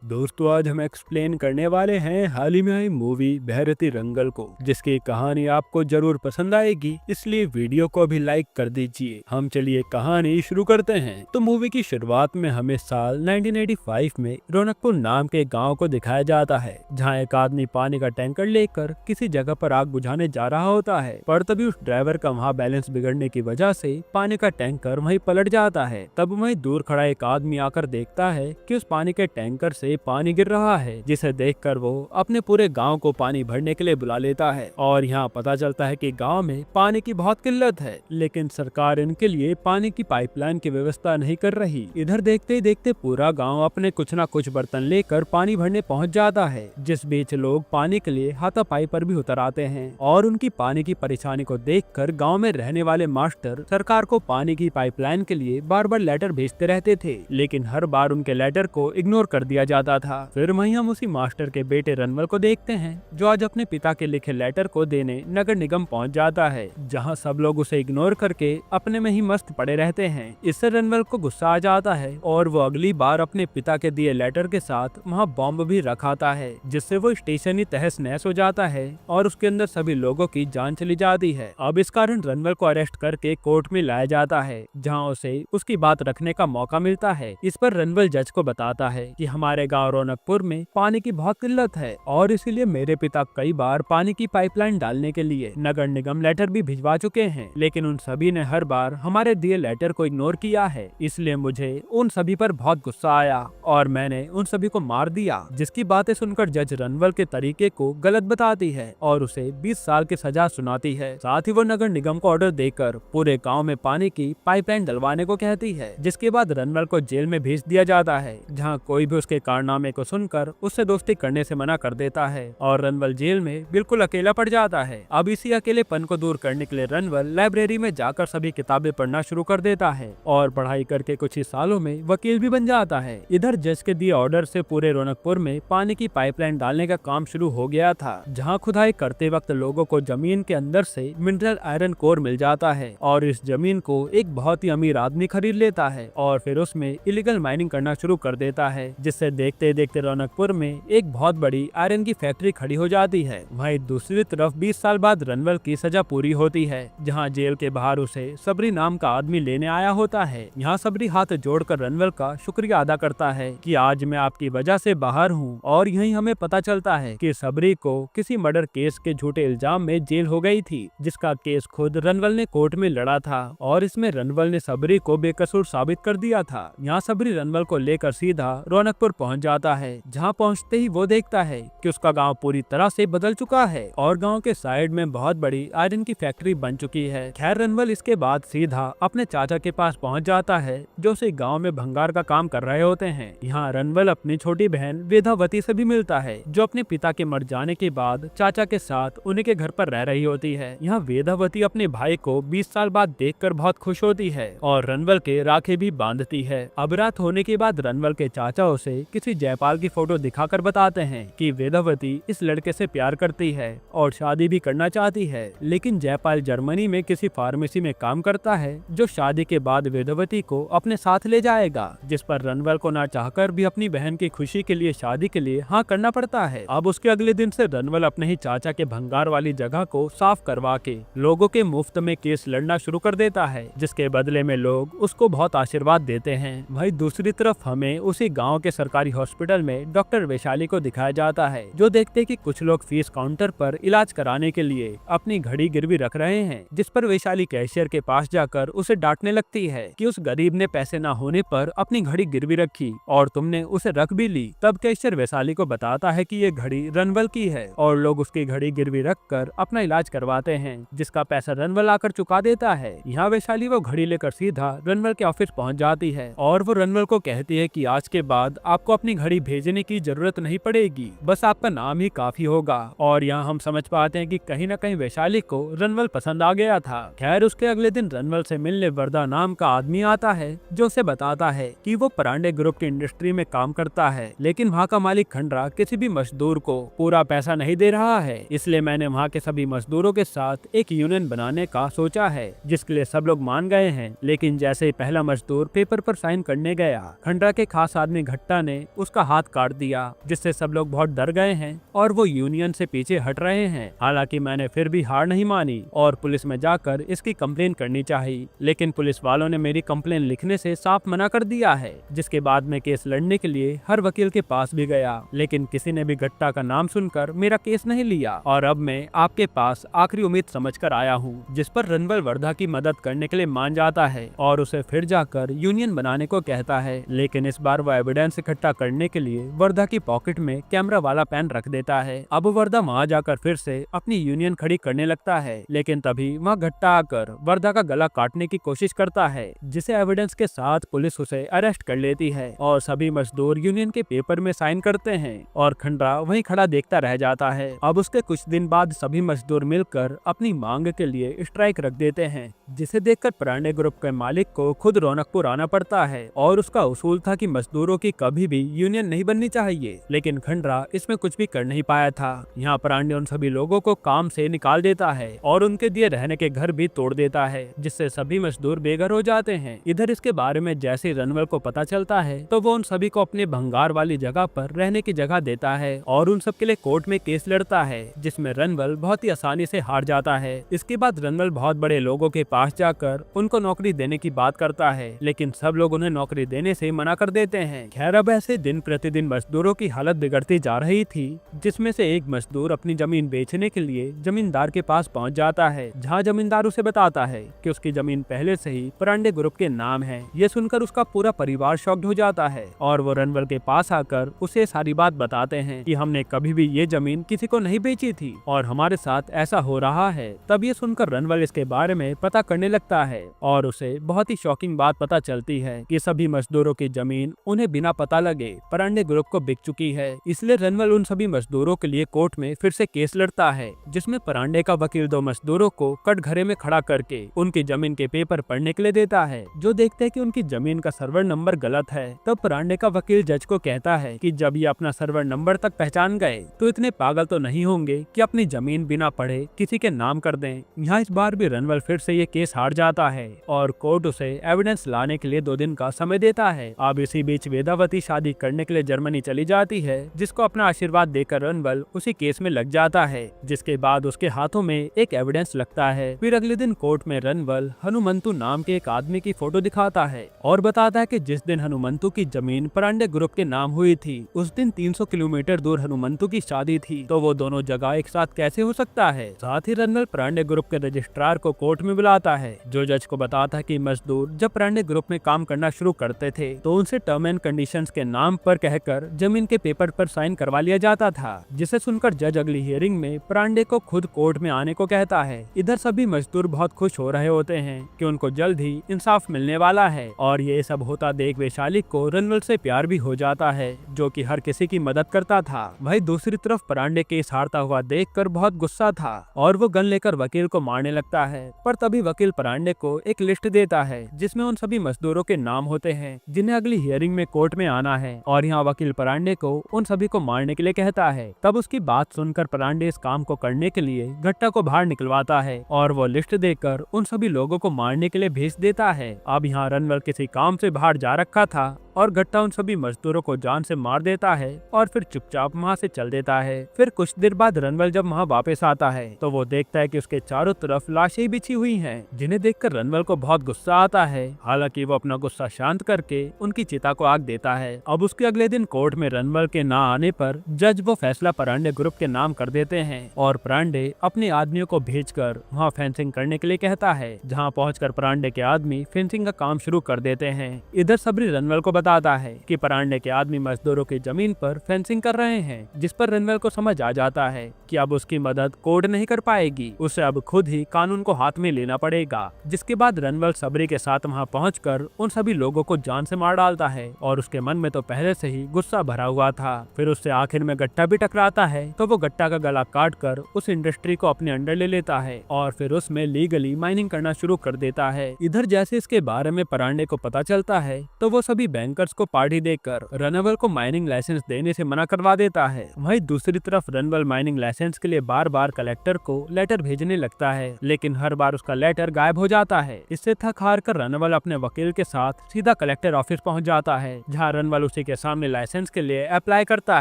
दोस्तों आज हम एक्सप्लेन करने वाले हैं हाल ही में आई मूवी बहरती रंगल को, जिसकी कहानी आपको जरूर पसंद आएगी, इसलिए वीडियो को भी लाइक कर दीजिए। हम चलिए कहानी शुरू करते हैं। तो मूवी की शुरुआत में हमें साल 1985 में रौनकपुर नाम के गांव को दिखाया जाता है, जहां एक आदमी पानी का टैंकर लेकर किसी जगह पर आग बुझाने जा रहा होता है, पर तभी उस ड्राइवर का वहां बैलेंस बिगड़ने की वजह से पानी का टैंकर वहीं पलट जाता है। तब वहीं दूर खड़ा एक आदमी आकर देखता है कि उस पानी के टैंकर से पानी गिर रहा है, जिसे देखकर वो अपने पूरे गांव को पानी भरने के लिए बुला लेता है। और यहाँ पता चलता है कि गांव में पानी की बहुत किल्लत है, लेकिन सरकार इनके लिए पानी की पाइपलाइन की व्यवस्था नहीं कर रही। इधर देखते ही देखते पूरा गांव अपने कुछ न कुछ बर्तन लेकर पानी भरने पहुंच जाता है, जिस बीच लोग पानी के लिए हाथापाई पर भी उतर आते हैं। और उनकी पानी की परेशानी को देखकर गांव में रहने वाले मास्टर सरकार को पानी की पाइपलाइन के लिए बार बार लेटर भेजते रहते थे, लेकिन हर बार उनके लेटर को इग्नोर कर दिया जाता था। फिर वहीं हम उसी मास्टर के बेटे रनवल को देखते हैं, जो आज अपने पिता के लिखे लेटर को देने नगर निगम पहुंच जाता है, जहां सब लोग उसे इग्नोर करके अपने में ही मस्त पड़े रहते हैं। इससे रनवल को गुस्सा आ जाता है और वो अगली बार अपने पिता के दिए लेटर के साथ वहां बॉम्ब भी रखाता है, जिससे वो स्टेशन ही तहस नहस हो जाता है और उसके अंदर सभी लोगों की जान चली जाती है। अब इस कारण रनवल को अरेस्ट करके कोर्ट में लाया जाता है, जहाँ उसे उसकी बात रखने का मौका मिलता है। इस पर रनवल जज को बताता है कि हमारे गाँव रौनकपुर में पानी की बहुत किल्लत है और इसीलिए मेरे पिता कई बार पानी की पाइपलाइन डालने के लिए नगर निगम लेटर भी भिजवा चुके हैं, लेकिन उन सभी ने हर बार हमारे दिए लेटर को इग्नोर किया है। इसलिए मुझे उन सभी पर बहुत गुस्सा आया और मैंने उन सभी को मार दिया। जिसकी बातें सुनकर जज रनवल के तरीके को गलत बताती है और उसे 20 साल की सजा सुनाती है। साथ ही वो नगर निगम को ऑर्डर देकर पूरे गाँव में पानी की पाइपलाइन डलवाने को कहती है, जिसके बाद रनवल को जेल में भेज दिया जाता है, जहाँ कोई भी उसके कारनामे को सुनकर उससे दोस्ती करने से मना कर देता है और रनवल जेल में बिल्कुल अकेला पड़ जाता है। अब इसी अकेलेपन को दूर करने के लिए रनवल लाइब्रेरी में जाकर सभी किताबें पढ़ना शुरू कर देता है और पढ़ाई करके कुछ ही सालों में वकील भी बन जाता है। इधर जज के दिए ऑर्डर से पूरे रौनकपुर में पानी की पाइपलाइन डालने का काम शुरू हो गया था, जहाँ खुदाई करते वक्त लोगों को जमीन के अंदर से मिनरल आयरन कोर मिल जाता है और इस जमीन को एक बहुत ही अमीर आदमी खरीद लेता है और फिर उसमें इलीगल माइनिंग करना शुरू कर देता है, जिससे देखते देखते रौनकपुर में एक बहुत बड़ी आयरन की फैक्ट्री खड़ी हो जाती है। वहीं दूसरी तरफ 20 साल बाद रनवल की सजा पूरी होती है, जहां जेल के बाहर उसे सबरी नाम का आदमी लेने आया होता है। यहां सबरी हाथ जोड़कर रनवल का शुक्रिया अदा करता है कि आज मैं आपकी वजह से बाहर हूं, और यहीं हमें पता चलता है कि सबरी को किसी मर्डर केस के झूठे इल्जाम में जेल हो गई थी, जिसका केस खुद रनवल ने कोर्ट में लड़ा था और इसमें रनवल ने सबरी को बेकसूर साबित कर दिया था। यहाँ सबरी रनवल को लेकर सीधा रौनकपुर पहुंच जाता है, जहां पहुंचते ही वो देखता है कि उसका गांव पूरी तरह से बदल चुका है और गांव के साइड में बहुत बड़ी आयरन की फैक्ट्री बन चुकी है। खैर रनवल इसके बाद सीधा अपने चाचा के पास पहुंच जाता है, जो उसे गांव में भंगार का काम कर रहे होते हैं। यहाँ रनवल अपनी छोटी बहन वेदावती से भी मिलता है, जो अपने पिता के मर जाने के बाद चाचा के साथ उन्हीं के घर पर रह रही होती है। यहाँ वेदावती अपने भाई को 20 साल बाद देखकर बहुत खुश होती है और रनवल के राखे भी बांधती है। अब रात होने के बाद रनवल के चाचा उसे किसी जयपाल की फोटो दिखाकर बताते हैं कि वेदावती इस लड़के से प्यार करती है और शादी भी करना चाहती है, लेकिन जयपाल जर्मनी में किसी फार्मेसी में काम करता है, जो शादी के बाद वेदावती को अपने साथ ले जाएगा। जिस पर रनवल को ना चाहकर भी अपनी बहन की खुशी के लिए शादी के लिए हाँ करना पड़ता है। अब उसके अगले दिन से रनवल अपने ही चाचा के भंगार वाली जगह को साफ करवा के लोगों के मुफ्त में केस लड़ना शुरू कर देता है, जिसके बदले में लोग उसको बहुत आशीर्वाद देते हैं। वहीं दूसरी तरफ हमें उसी गाँव के सरकारी हॉस्पिटल में डॉक्टर वैशाली को दिखाया जाता है, जो देखते कि कुछ लोग फीस काउंटर पर इलाज कराने के लिए अपनी घड़ी गिरवी रख रहे हैं, जिस पर वैशाली कैशियर के पास जाकर उसे डांटने लगती है कि उस गरीब ने पैसे ना होने पर अपनी घड़ी गिरवी रखी और तुमने उसे रख भी ली। तब कैशियर वैशाली को बताता है कि ये घड़ी रनवल की है और लोग उसकी घड़ी गिरवी रख कर अपना इलाज करवाते हैं, जिसका पैसा रनवल आकर चुका देता है। यहाँ वैशाली वो घड़ी लेकर सीधा रनवल के ऑफिस पहुँच जाती है और वो रनवल को कहती है कि आज के बाद आपको अपनी घड़ी भेजने की जरूरत नहीं पड़ेगी, बस आपका नाम ही काफी होगा। और यहाँ हम समझ पाते हैं कि कहीं न कहीं वैशाली को रनवल पसंद आ गया था। खैर उसके अगले दिन रनवल से मिलने वरदा नाम का आदमी आता है, जो उसे बताता है कि वो परांडे ग्रुप की इंडस्ट्री में काम करता है, लेकिन वहाँ का मालिक खंडरा किसी भी मजदूर को पूरा पैसा नहीं दे रहा है, इसलिए मैंने वहाँ के सभी मजदूरों के साथ एक यूनियन बनाने का सोचा है, जिसके लिए सब लोग मान गए हैं। लेकिन जैसे ही पहला मजदूर पेपर पर साइन करने गया, खंडरा के खास आदमी घट्टा ने उसका हाथ काट दिया, जिससे सब लोग बहुत डर गए हैं और वो यूनियन से पीछे हट रहे हैं। हालांकि मैंने फिर भी हार नहीं मानी और पुलिस में जाकर इसकी कंप्लेन करनी चाहिए, लेकिन पुलिस वालों ने मेरी कंप्लेन लिखने से साफ मना कर दिया है। जिसके बाद मैं केस लड़ने के लिए हर वकील के पास भी गया, लेकिन किसी ने भी गट्टा का नाम सुनकर मेरा केस नहीं लिया। और अब मैं आपके पास आखिरी उम्मीद समझकर आया हूँ, जिस पर रणबल वर्धा की मदद करने के लिए मान जाता है और उसे फिर जाकर यूनियन बनाने को कहता है। लेकिन इस बार वो एविडेंस इकट्ठा करने के लिए वर्धा की पॉकेट में कैमरा वाला पेन रख देता है। अब वर्धा वहाँ जाकर फिर से अपनी यूनियन खड़ी करने लगता है, लेकिन तभी वहाँ गट्टा आकर वर्धा का गला काटने की कोशिश करता है, जिसे एविडेंस के साथ पुलिस उसे अरेस्ट कर लेती है और सभी मजदूर यूनियन के पेपर में साइन करते हैं और खंडरा वहीं खड़ा देखता रह जाता है। अब उसके कुछ दिन बाद सभी मजदूर मिलकर अपनी मांग के लिए स्ट्राइक रख देते हैं, जिसे देखकर परांडे ग्रुप के मालिक को खुद रौनकपुर आना पड़ता है और उसका उसूल था कि मजदूरों की कभी भी यूनियन नहीं बननी चाहिए। लेकिन खंडरा इसमें कुछ भी कर नहीं पाया था। यहाँ परांडे उन सभी लोगों को काम से निकाल देता है और उनके दिए रहने के घर भी तोड़ देता है, जिससे सभी मजदूर बेघर हो जाते हैं। इधर इसके बारे में जैसे रणवल को पता चलता है तो वो उन सभी को अपने भंगार वाली जगह पर रहने की जगह देता है और उन सब के लिए कोर्ट में केस लड़ता है, जिसमें रणवल बहुत ही आसानी से हार जाता है। इसके बाद रणवल बहुत बड़े लोगों के पास जाकर उनको नौकरी देने की बात करता है, लेकिन सब लोग उन्हें नौकरी देने से मना कर देते हैं। खैर, अब ऐसे दिन प्रतिदिन मजदूरों की हालत बिगड़ती जा रही थी, जिसमें से एक मजदूर अपनी जमीन बेचने के लिए जमींदार के पास पहुंच जाता है, जहां जमींदार उसे बताता है कि उसकी जमीन पहले से ही परांडे ग्रुप के नाम है। ये सुनकर उसका पूरा परिवार शॉक्ड हो जाता है और वो रणवल के पास आकर उसे सारी बात बताते हैं कि हमने कभी भी ये जमीन किसी को नहीं बेची थी और हमारे साथ ऐसा हो रहा है। तब ये सुनकर रणवल इसके बारे में पता करने लगता है और उसे बहुत ही शॉकिंग बात पता चलती है कि सभी मजदूरों की जमीन उन्हें बिना पता लगे परांडे ग्रुप को बिक चुकी है। इसलिए रणवल उन सभी मजदूरों के लिए कोर्ट में फिर से केस लड़ता है, जिसमें परांडे का वकील दो मजदूरों को कटघरे में खड़ा करके उनकी जमीन के पेपर पढ़ने के लिए देता है, जो देखते हैं कि उनकी जमीन का सर्वर नंबर गलत है। तब परांडे का वकील जज को कहता है कि जब ये अपना सर्वर नंबर तक पहचान गए तो इतने पागल तो नहीं होंगे कि अपनी जमीन बिना पढ़े किसी के नाम कर दें। यहाँ इस बार भी रणवल फिर से ये केस हार जाता है और कोर्ट उसे एविडेंस लाने के लिए 2 दिन का समय देता है। अब इसी बीच वेदावती शादी करने के लिए जर्मनी चली जाती है, जिसको अपना आशीर्वाद देकर रणवल उसी केस में लग जाता है, जिसके बाद उसके हाथों में एक एविडेंस लगता है। फिर अगले दिन कोर्ट में रणवल हनुमंतु नाम के एक आदमी की फोटो दिखाता है और बताता है कि जिस दिन हनुमंतु की जमीन परांडे ग्रुप के नाम हुई थी उस दिन 300 किलोमीटर दूर हनुमंतु की शादी थी, तो वो दोनों जगह एक साथ कैसे हो सकता है। साथ ही रणवल परांडे ग्रुप के रजिस्ट्रार को कोर्ट में बुलाता है, जो जज को बताता है कि मजदूर जब परांडे ग्रुप में काम करना शुरू करते थे तो उनसे टर्म एंड कंडीशंस के नाम पर कहकर जमीन के पेपर पर साइन करवा लिया जाता था, जिसे सुनकर जज अगली हियरिंग में परांडे को खुद कोर्ट में आने को कहता है। इधर सभी मजदूर बहुत खुश हो रहे होते हैं कि उनको जल्द ही इंसाफ मिलने वाला है और ये सब होता देख वैशाली को रणवल से प्यार भी हो जाता है, जो कि हर किसी की मदद करता था। वही दूसरी तरफ परांडे केस हारता हुआ देखकर बहुत गुस्सा था और वो गन लेकर वकील को मारने लगता है, पर तभी वकील परांडे को एक लिस्ट देता है जिसमें उन सभी मजदूरों के नाम होते हैं जिन्हें अगली हियरिंग में कोर्ट में आना है और यहाँ वकील परांडे को उन सभी को मारने के लिए कहता है। तब उसकी बात सुनकर परांडे इस काम को करने के लिए गट्टा को बाहर निकलवाता है और वो लिस्ट देकर उन सभी लोगों को मारने के लिए भेज देता है। अब यहाँ रणवल किसी काम से बाहर जा रखा था और गट्टा उन सभी मजदूरों को जान से मार देता है और फिर चुपचाप वहाँ से चल देता है। फिर कुछ देर बाद रणवल जब वहाँ वापस आता है तो वो देखता है कि उसके चारों तरफ लाशें बिछी हुई हैं, जिन्हें देखकर रणवल को बहुत गुस्सा आता है। हालांकि वो अपना गुस्सा शांत करके उनकी चिता को आग देता है। अब उसके अगले दिन कोर्ट में रणवल के ना आने पर जज वो फैसला परांडे ग्रुप के नाम कर देते हैं और परांडे अपने आदमियों को भेजकर वहाँ फेंसिंग करने के लिए कहता है, जहाँ पहुंचकर परांडे के आदमी फेंसिंग का काम शुरू कर देते हैं। इधर सबरी रणवल को बताता है कि परांडे के आदमी मजदूरों की जमीन पर फेंसिंग कर रहे हैं, जिस पर रणवल को समझ आ जाता है कि अब उसकी मदद कोर्ट नहीं कर पाएगी, उसे अब खुद ही कानून को हाथ में लेना पड़ेगा। जिसके बाद रणवल सबरी के साथ वहाँ पहुंचकर उन सभी लोगों को जान से मार डालता है और उसके मन में तो पहले से ही गुस्सा भरा हुआ था। फिर उससे आखिर में गट्टा भी टकराता है तो वो गट्टा का गला काट कर उस इंडस्ट्री को अपने अंडर ले लेता है और फिर उसमें लीगली माइनिंग करना शुरू कर देता है। इधर जैसे इसके बारे में परांडे को पता चलता है तो वो सभी बैंकर्स को पार्टी देकर रणवल को माइनिंग लाइसेंस देने से मना करवा देता है। वहीं दूसरी तरफ रणवल माइनिंग लाइसेंस के लिए बार बार कलेक्टर को लेटर भेजने लगता है, लेकिन हर बार उसका लेटर गायब हो जाता है। इससे थक हार कर रणवल अपने वकील के साथ सीधा कलेक्टर ऑफिस पहुंच जाता है, जहां रणवल उसे फार्मेसी के सामने लाइसेंस के लिए अप्लाई करता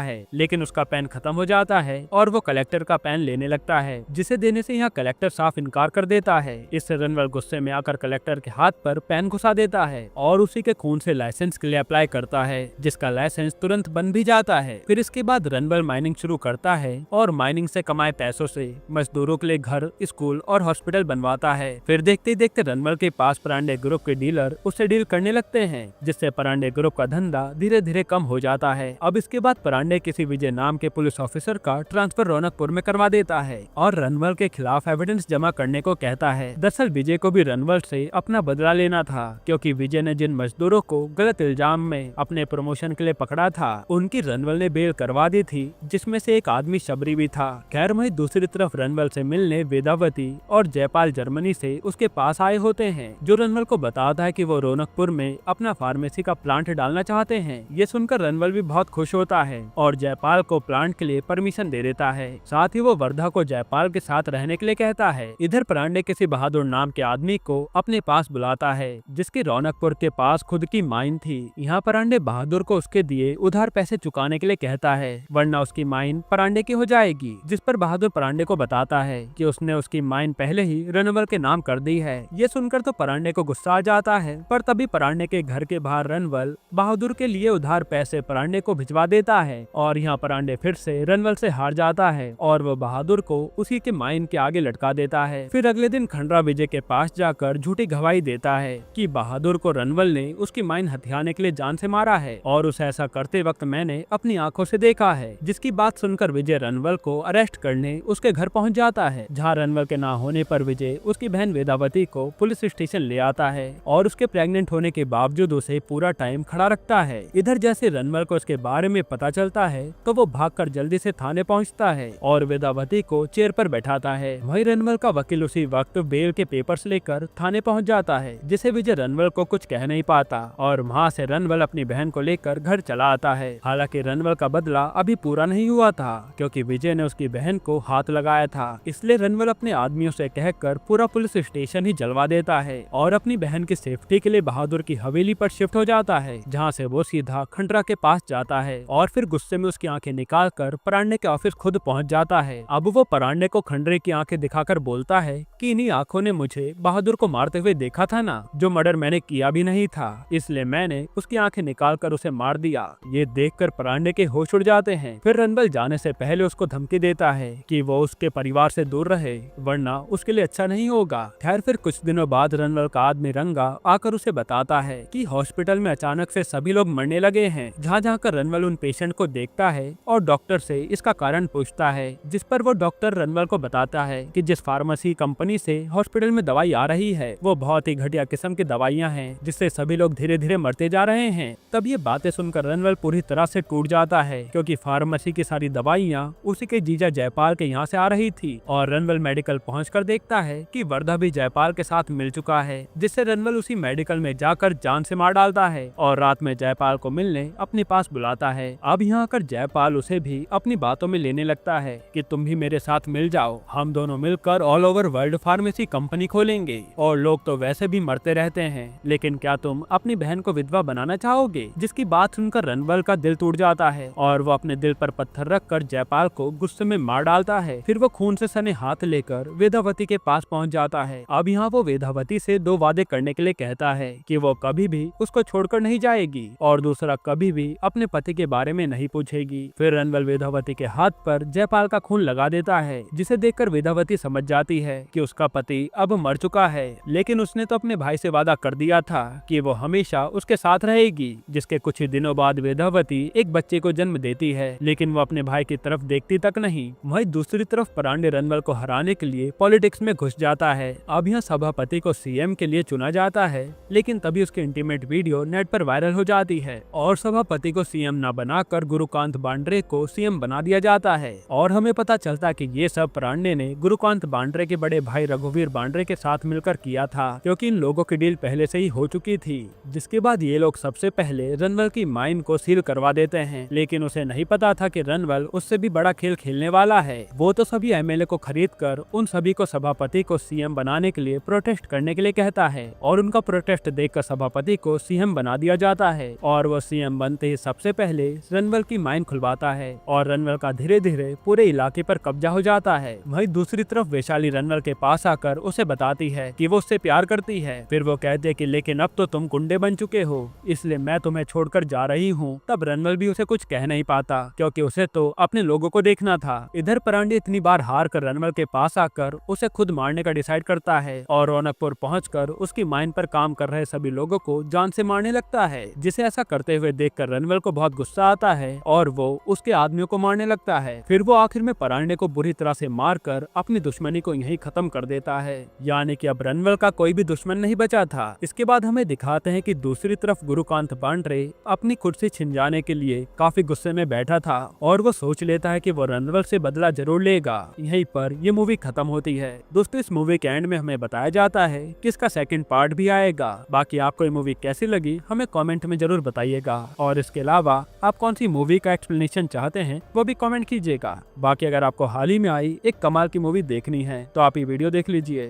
है, लेकिन उसका पेन खत्म हो जाता है और वो कलेक्टर का पेन लेने लगता है, जिसे देने से यहाँ कलेक्टर साफ इनकार कर देता है। इससे रनवल गुस्से में आकर कलेक्टर के हाथ पर पेन घुसा देता है और उसी के खून से लाइसेंस के लिए अप्लाई करता है, जिसका लाइसेंस तुरंत बन भी जाता है। फिर इसके बाद रनवल माइनिंग शुरू करता है और माइनिंग से कमाए पैसों से मजदूरों के लिए घर, स्कूल और हॉस्पिटल बनवाता है। फिर देखते ही देखते रनवल के पास परांडे ग्रुप के डीलर उससे डील करने लगते हैं, जिससे परांडे ग्रुप का धंधा धीरे धीरे कम हो जाता है। अब इसके बाद परांडे किसी विजय नाम के पुलिस ऑफिसर का ट्रांसफर रौनकपुर में करवा देता है और रनवल के खिलाफ एविडेंस जमा करने को कहता है। दरअसल विजय को भी रनवल से अपना बदला लेना था, क्योंकि विजय ने जिन मजदूरों को गलत इल्जाम में अपने प्रमोशन के लिए पकड़ा था, उनकी रनवल ने बेल करवा दी थी, जिसमें से एक आदमी शबरी भी था। खैर वहीं दूसरी तरफ रनवल से मिलने वेदावती और जयपाल जर्मनी से उसके पास आए होते हैं, जो रनवल को बताता है कि वो रौनकपुर में अपना फार्मेसी का प्लांट डालना चाहते हैं। ये सुनकर रनवल भी बहुत खुश होता है और जयपाल को प्लांट के लिए परमिशन दे देता है। साथ ही वो वर्धा को जयपाल के साथ रहने के लिए कहता है। इधर परांडे किसी बहादुर नाम के आदमी को अपने पास बुलाता है, जिसकी रौनकपुर के पास खुद की माइन थी। यहाँ परांडे बहादुर को उसके दिए उधार पैसे चुकाने के लिए कहता है, वरना उसकी माइन परांडे की हो जाएगी। जिस पर बहादुर परांडे को बताता है कि उसने उसकी माइन पहले ही रनवल के नाम कर दी है। ये सुनकर तो परांडे को गुस्सा आ जाता है, पर तभी परांडे के घर के बाहर रनवल बहादुर के लिए उधार पैसे परांडे को भिजवा देता है और यहाँ परांडे फिर से रनवल से हार जाता है और वो बहादुर को उसी के माइन के आगे लटका देता है। फिर अगले दिन खंडरा विजय के पास जाकर झूठी गवाही देता है कि बहादुर को रनवल ने उसकी माइन हथियाने के लिए जान से मारा है और उसे ऐसा करते वक्त मैंने अपनी आंखों से देखा है। जिसकी बात सुनकर विजय रनवल को अरेस्ट करने उसके घर पहुंच जाता है, जहां रनवल के ना होने पर विजय उसकी बहन वेदावती को पुलिस स्टेशन ले आता है और उसके प्रेग्नेंट होने के बावजूद उसे पूरा टाइम खड़ा रखता है। इधर जैसे रनवल को इसके बारे में पता चलता है तो वो भागकर जल्दी से थाने पहुंचता है और वेदावती को चेयर पर बैठाता है। वहीं रनवल का वकील उसी वक्त बेल के पेपर्स लेकर थाने पहुंच जाता है, जिसे विजय रनवल को कुछ कह नहीं पाता और वहां से रनवल अपनी बहन को लेकर घर चला आता है। हालांकि रनवल का बदला अभी पूरा नहीं हुआ था, क्योंकि विजय ने उसकी बहन को हाथ लगाया था। इसलिए रनवल अपने आदमियों से कहकर पूरा पुलिस स्टेशन ही जलवा देता है और अपनी बहन की सेफ्टी के लिए बहादुर की हवेली पर शिफ्ट हो जाता है, जहाँ से वो सीधा खंडरा के पास जाता है और फिर गुस्से में उसकी आंखें निकाल कर परांडे के ऑफिस खुद पहुंच जाता है। अब वो परांडे को खंडरे की आंखें दिखाकर बोलता है कि इन्हीं आंखों ने मुझे बहादुर को मारते हुए देखा था ना, जो मर्डर मैंने किया भी नहीं था, इसलिए मैंने उसकी आंखें निकाल कर उसे मार दिया। ये देखकर परांडे के होश उड़ जाते हैं। फिर रनवल जाने से पहले उसको धमकी देता है कि वो उसके परिवार से दूर रहे, वरना उसके लिए अच्छा नहीं होगा। खैर फिर कुछ दिनों बाद रनवल का आदमी रंगा आकर उसे बताता है कि हॉस्पिटल में अचानक से सभी लोग मरने लगे हैं। जहाँ जहाँ कर रनवल उन पेशेंट को देखता है और डॉक्टर से इसका कारण पूछता है, जिस पर वो डॉक्टर रनवल को बताता है कि जिस फार्मेसी कंपनी से हॉस्पिटल में दवाई आ रही है वो बहुत ही घटिया किस्म की दवाइयाँ हैं, जिससे सभी लोग धीरे धीरे मरते जा रहे हैं। तब ये बातें सुनकर रनवल पूरी तरह से टूट जाता है, क्योंकि फार्मेसी की सारी दवाइयाँ उसी के जीजा जयपाल के यहाँ से आ रही थी। और रनवल मेडिकल पहुंचकर देखता है कि वर्धा भी जयपाल के साथ मिल चुका है, जिससे रनवल उसी मेडिकल में जाकर जान से मार डालता है और रात में जयपाल को मिलने अपने पास बुलाता है। अब यहाँ आकर जयपाल उसे भी अपनी बातों में लेने लगता है कि तुम भी मेरे साथ मिल जाओ, हम दोनों मिलकर all over world pharmacy company खोलेंगे और लोग तो वैसे भी मरते रहते हैं, लेकिन क्या तुम अपनी बहन को विधवा बनाना चाहोगे? जिसकी बात सुनकर रनवल का दिल टूट जाता है और वो अपने दिल पर पत्थर रखकर जयपाल को गुस्से में मार डालता है। फिर वो खून से सने हाथ लेकर वेदावती के पास पहुंच जाता है। अब यहाँ वो वेदावती से 2 वादे करने के लिए कहता है कि वो कभी भी उसको छोड़कर नहीं जाएगी और दूसरा कभी भी अपने पति के बारे में नहीं पूछेगी। फिर रनवल वेदावती के हाथ पर जयपाल का खून लगा देता है, जिसे देखकर वेदावती समझ जाती है कि उसका पति अब मर चुका है, लेकिन उसने तो अपने भाई से वादा कर दिया था कि वो हमेशा उसके साथ रहेगी। जिसके कुछ ही दिनों बाद वेदावती एक बच्चे को जन्म देती है, लेकिन वो अपने भाई की तरफ देखती तक नहीं। वहीं दूसरी तरफ परांडे रनवल को हराने के लिए पॉलिटिक्स में घुस जाता है। अब यहाँ सभापति को सीएम के लिए चुना जाता है, लेकिन तभी उसकी इंटीमेट वीडियो नेट पर वायरल हो जाती है और सभापति को सीएम न बनाकर गुरुकांत बांड्रे को सीएम बना दिया जाता है। और हमें पता चलता कि ये सब परांडे ने गुरुकांत बांड्रे के बड़े भाई रघुवीर बांड्रे के साथ मिलकर किया था, क्योंकि इन लोगों की डील पहले से ही हो चुकी थी। जिसके बाद ये लोग सबसे पहले रनवल की माइन को सील करवा देते हैं, लेकिन उसे नहीं पता था कि रनवल उससे भी बड़ा खेल खेलने वाला है। वो तो सभी एमएलए को खरीद कर उन सभी को सभापति को सीएम बनाने के लिए प्रोटेस्ट करने के लिए कहता है और उनका प्रोटेस्ट देखकर सभापति को सीएम बना दिया जाता है और वो सीएम बनते ही सबसे पहले रणवल की माइन खुलवाता है और रणवल का धीरे धीरे पूरे इलाके पर कब्जा हो जाता है। वहीं दूसरी तरफ वैशाली रणवल के पास आकर उसे बताती है कि वो उससे प्यार करती है। फिर वो कहते कि लेकिन अब तो तुम गुंडे बन चुके हो, इसलिए मैं तुम्हें छोड़कर जा रही हूँ। तब रणवल भी उसे कुछ कह नहीं पाता क्योंकि उसे तो अपने लोगों को देखना था। इधर परांडे इतनी बार हार कर रणवल के पास आकर उसे खुद मारने का डिसाइड करता है और रौनकपुर पहुंचकर उसकी माइन पर काम कर रहे सभी लोगों को जान से मारने लगता है, जिसे ऐसा करते हुए देखकर रणवल को बहुत गुस्सा आता है और वो उसके आदमियों को मारने लगता है। फिर वो आखिर में परांडे को बुरी तरह से मारकर अपनी दुश्मनी को यहीं खत्म कर देता है, यानी कि अब रणवल का कोई भी दुश्मन नहीं बचा था। इसके बाद हमें दिखाते हैं कि दूसरी तरफ गुरुकांत पांड्रे अपनी कुर्सी छिन जाने के लिए काफी गुस्से में बैठा था और वो सोच लेता है कि वो रणवल से बदला जरूर लेगा। यहीं पर ये मूवी खत्म होती है। दोस्तों, इस मूवी के एंड में हमें बताया जाता है कि इसका सेकंड पार्ट भी आएगा। बाकी आपको ये मूवी कैसी लगी हमें कमेंट में जरूर बताइएगा और इसके अलावा आप कौन सी मूवी का एक्सप्लेनेशन चाहते हैं वो भी कमेंट कीजिएगा। बाकी अगर आपको हाल ही में आई एक कमाल की मूवी देखनी है तो आप ये वीडियो देख लीजिए।